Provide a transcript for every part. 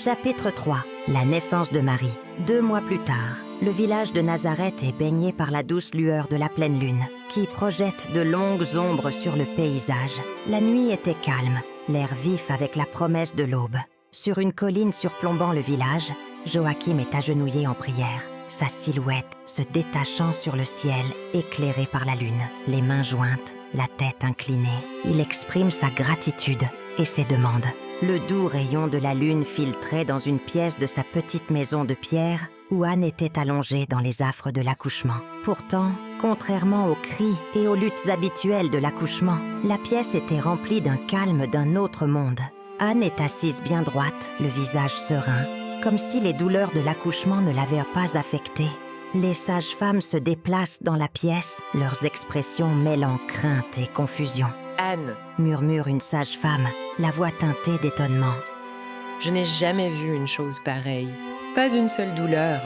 Chapitre 3. La naissance de Marie. 2 mois plus tard, le village de Nazareth est baigné par la douce lueur de la pleine lune, qui projette de longues ombres sur le paysage. La nuit était calme, l'air vif avec la promesse de l'aube. Sur une colline surplombant le village, Joachim est agenouillé en prière, sa silhouette se détachant sur le ciel éclairé par la lune. Les mains jointes, la tête inclinée, il exprime sa gratitude et ses demandes. Le doux rayon de la lune filtrait dans une pièce de sa petite maison de pierre où Anne était allongée dans les affres de l'accouchement. Pourtant, contrairement aux cris et aux luttes habituelles de l'accouchement, la pièce était remplie d'un calme d'un autre monde. Anne est assise bien droite, le visage serein, comme si les douleurs de l'accouchement ne l'avaient pas affectée. Les sages-femmes se déplacent dans la pièce, leurs expressions mêlant crainte et confusion. « Anne !» murmure une sage-femme, la voix teintée d'étonnement. « Je n'ai jamais vu une chose pareille. Pas une seule douleur.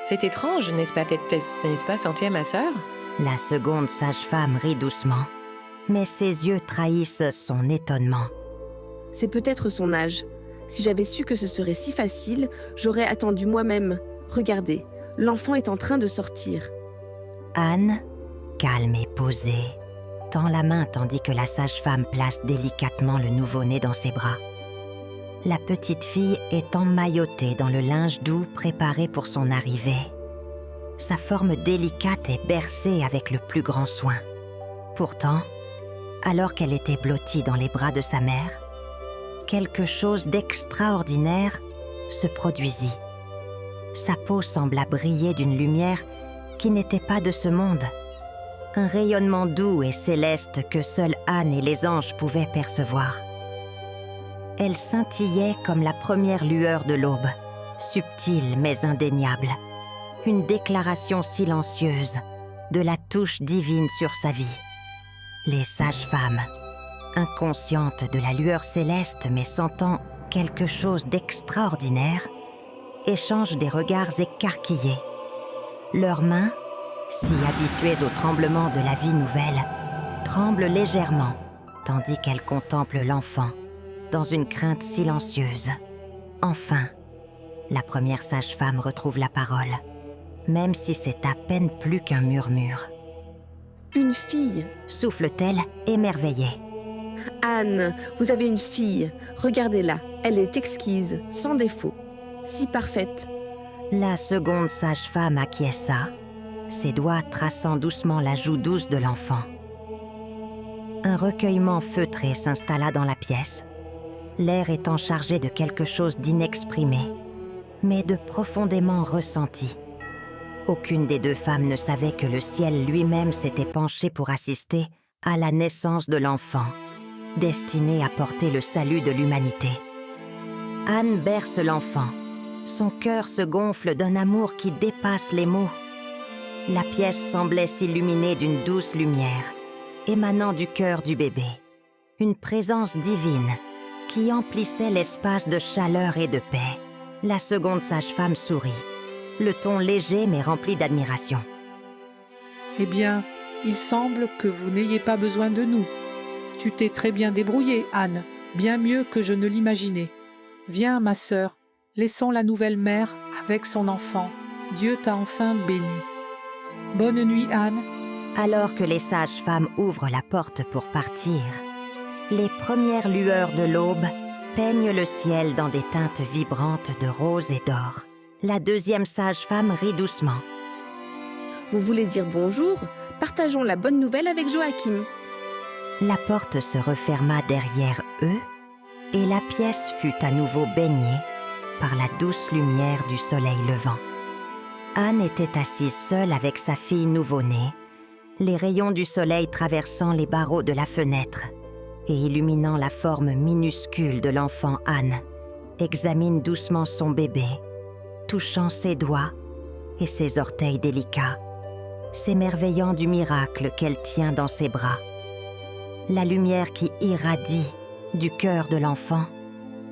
C'est étrange, n'est-ce pas, Cynthia, ma sœur ?» La seconde sage-femme rit doucement, mais ses yeux trahissent son étonnement. C'est peut-être son âge. Si j'avais su que ce serait si facile, j'aurais attendu moi-même. Regardez, l'enfant est en train de sortir. Anne, calme et posée, tend la main tandis que la sage-femme place délicatement le nouveau-né dans ses bras. La petite fille est emmaillotée dans le linge doux préparé pour son arrivée. Sa forme délicate est bercée avec le plus grand soin. Pourtant, alors qu'elle était blottie dans les bras de sa mère, quelque chose d'extraordinaire se produisit. Sa peau sembla briller d'une lumière qui n'était pas de ce monde. Un rayonnement doux et céleste que seuls Anne et les anges pouvaient percevoir. Elle scintillait comme la première lueur de l'aube, subtile mais indéniable. Une déclaration silencieuse de la touche divine sur sa vie. Les sages-femmes, inconscientes de la lueur céleste mais sentant quelque chose d'extraordinaire, échangent des regards écarquillés. Leurs mains, si habituées au tremblement de la vie nouvelle, tremblent légèrement, tandis qu'elles contemplent l'enfant, dans une crainte silencieuse. Enfin, la première sage-femme retrouve la parole, même si c'est à peine plus qu'un murmure. « Une fille !» souffle-t-elle, émerveillée. « Anne, vous avez une fille. Regardez-la, elle est exquise, sans défaut. Si parfaite. » La seconde sage-femme acquiesça, ses doigts traçant doucement la joue douce de l'enfant. Un recueillement feutré s'installa dans la pièce, l'air étant chargé de quelque chose d'inexprimé, mais de profondément ressenti. Aucune des deux femmes ne savait que le ciel lui-même s'était penché pour assister à la naissance de l'enfant, destiné à porter le salut de l'humanité. Anne berce l'enfant. Son cœur se gonfle d'un amour qui dépasse les mots. La pièce semblait s'illuminer d'une douce lumière, émanant du cœur du bébé. Une présence divine qui emplissait l'espace de chaleur et de paix. La seconde sage-femme sourit, le ton léger mais rempli d'admiration. « Eh bien, il semble que vous n'ayez pas besoin de nous. Tu t'es très bien débrouillée, Anne, bien mieux que je ne l'imaginais. Viens, ma sœur, laissons la nouvelle mère avec son enfant. Dieu t'a enfin bénie. Bonne nuit, Anne. » Alors que les sages-femmes ouvrent la porte pour partir, les premières lueurs de l'aube peignent le ciel dans des teintes vibrantes de rose et d'or. La deuxième sage-femme rit doucement. « Vous voulez dire bonjour? Partageons la bonne nouvelle avec Joachim. » La porte se referma derrière eux et la pièce fut à nouveau baignée par la douce lumière du soleil levant. Anne était assise seule avec sa fille nouveau-née, les rayons du soleil traversant les barreaux de la fenêtre et illuminant la forme minuscule de l'enfant. Anne examine doucement son bébé, touchant ses doigts et ses orteils délicats, s'émerveillant du miracle qu'elle tient dans ses bras. La lumière qui irradie du cœur de l'enfant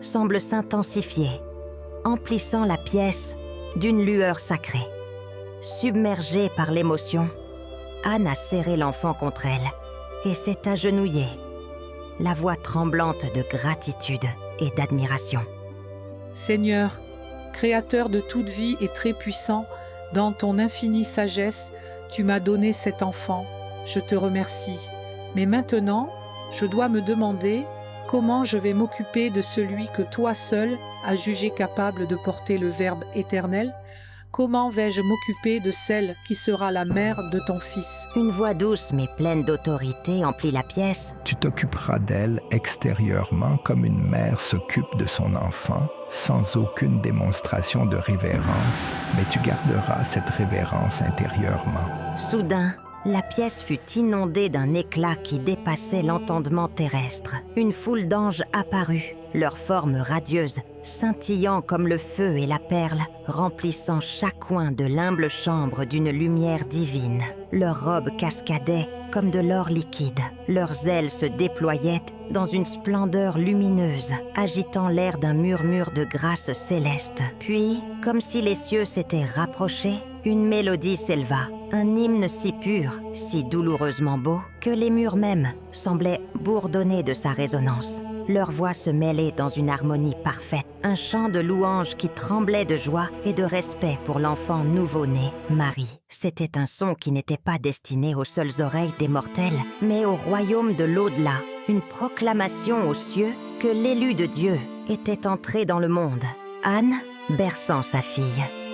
semble s'intensifier, emplissant la pièce d'une lueur sacrée. Submergée par l'émotion, Anne a serré l'enfant contre elle et s'est agenouillée, la voix tremblante de gratitude et d'admiration. Seigneur, Créateur de toute vie et très puissant, dans ton infinie sagesse, tu m'as donné cet enfant. Je te remercie. Mais maintenant, je dois me demander comment je vais m'occuper de celui que toi seul as jugé capable de porter le Verbe éternel. Comment vais-je m'occuper de celle qui sera la mère de ton fils? Une voix douce mais pleine d'autorité emplit la pièce. Tu t'occuperas d'elle extérieurement comme une mère s'occupe de son enfant, sans aucune démonstration de révérence, mais tu garderas cette révérence intérieurement. Soudain, la pièce fut inondée d'un éclat qui dépassait l'entendement terrestre. Une foule d'anges apparut, leurs formes radieuses, scintillant comme le feu et la perle, remplissant chaque coin de l'humble chambre d'une lumière divine. Leurs robes cascadaient comme de l'or liquide. Leurs ailes se déployaient dans une splendeur lumineuse, agitant l'air d'un murmure de grâce céleste. Puis, comme si les cieux s'étaient rapprochés, une mélodie s'éleva, un hymne si pur, si douloureusement beau, que les murs mêmes semblaient bourdonner de sa résonance. Leurs voix se mêlaient dans une harmonie parfaite, un chant de louange qui tremblait de joie et de respect pour l'enfant nouveau-né, Marie. C'était un son qui n'était pas destiné aux seules oreilles des mortels, mais au royaume de l'au-delà, une proclamation aux cieux que l'élu de Dieu était entré dans le monde. Anne, berçant sa fille,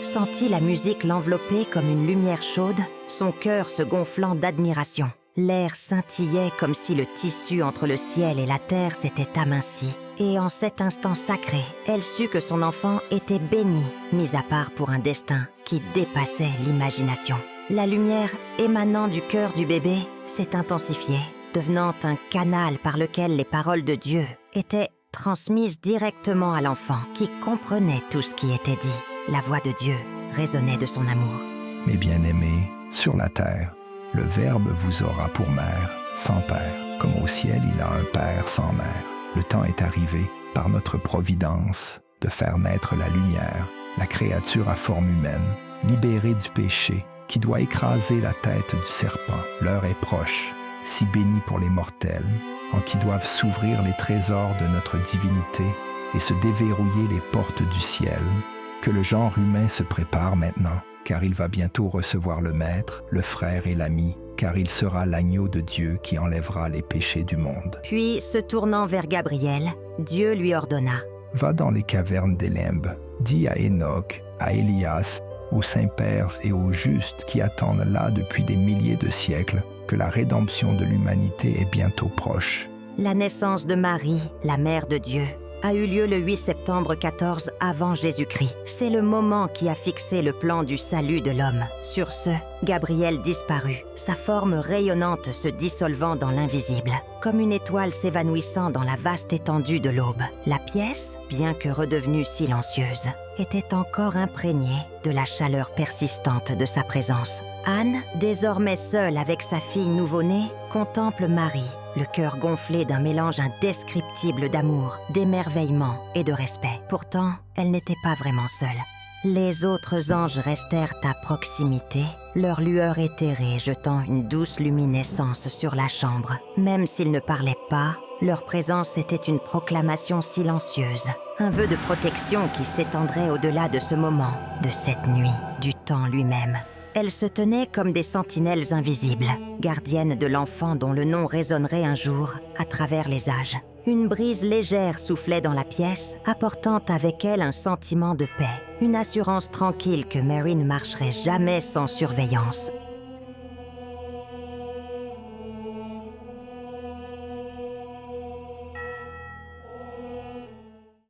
sentit la musique l'envelopper comme une lumière chaude, son cœur se gonflant d'admiration. L'air scintillait comme si le tissu entre le ciel et la terre s'était aminci. Et en cet instant sacré, elle sut que son enfant était béni, mis à part pour un destin qui dépassait l'imagination. La lumière émanant du cœur du bébé s'est intensifiée, devenant un canal par lequel les paroles de Dieu étaient transmises directement à l'enfant qui comprenait tout ce qui était dit. La voix de Dieu résonnait de son amour. Mes bien-aimés, sur la terre, le Verbe vous aura pour mère, sans père, comme au ciel il a un père sans mère. Le temps est arrivé, par notre providence, de faire naître la lumière, la créature à forme humaine, libérée du péché, qui doit écraser la tête du serpent. L'heure est proche, si bénie pour les mortels, en qui doivent s'ouvrir les trésors de notre divinité et se déverrouiller les portes du ciel, que le genre humain se prépare maintenant, car il va bientôt recevoir le Maître, le frère et l'ami, car il sera l'agneau de Dieu qui enlèvera les péchés du monde. Puis, se tournant vers Gabriel, Dieu lui ordonna : « Va dans les cavernes des limbes, dis à Enoch, à Élias, aux saints-pères et aux justes qui attendent là depuis des milliers de siècles que la rédemption de l'humanité est bientôt proche. » La naissance de Marie, la mère de Dieu, a eu lieu le 8 septembre 14 avant Jésus-Christ. C'est le moment qui a fixé le plan du salut de l'homme. Sur ce, Gabriel disparut, sa forme rayonnante se dissolvant dans l'invisible, comme une étoile s'évanouissant dans la vaste étendue de l'aube. La pièce, bien que redevenue silencieuse, était encore imprégnée de la chaleur persistante de sa présence. Anne, désormais seule avec sa fille nouveau-née, contemple Marie, le cœur gonflé d'un mélange indescriptible d'amour, d'émerveillement et de respect. Pourtant, elle n'était pas vraiment seule. Les autres anges restèrent à proximité, leur lueur éthérée jetant une douce luminescence sur la chambre. Même s'ils ne parlaient pas, leur présence était une proclamation silencieuse, un vœu de protection qui s'étendrait au-delà de ce moment, de cette nuit, du temps lui-même. Elles se tenaient comme des sentinelles invisibles, gardiennes de l'enfant dont le nom résonnerait un jour à travers les âges. Une brise légère soufflait dans la pièce, apportant avec elle un sentiment de paix, une assurance tranquille que Mary ne marcherait jamais sans surveillance.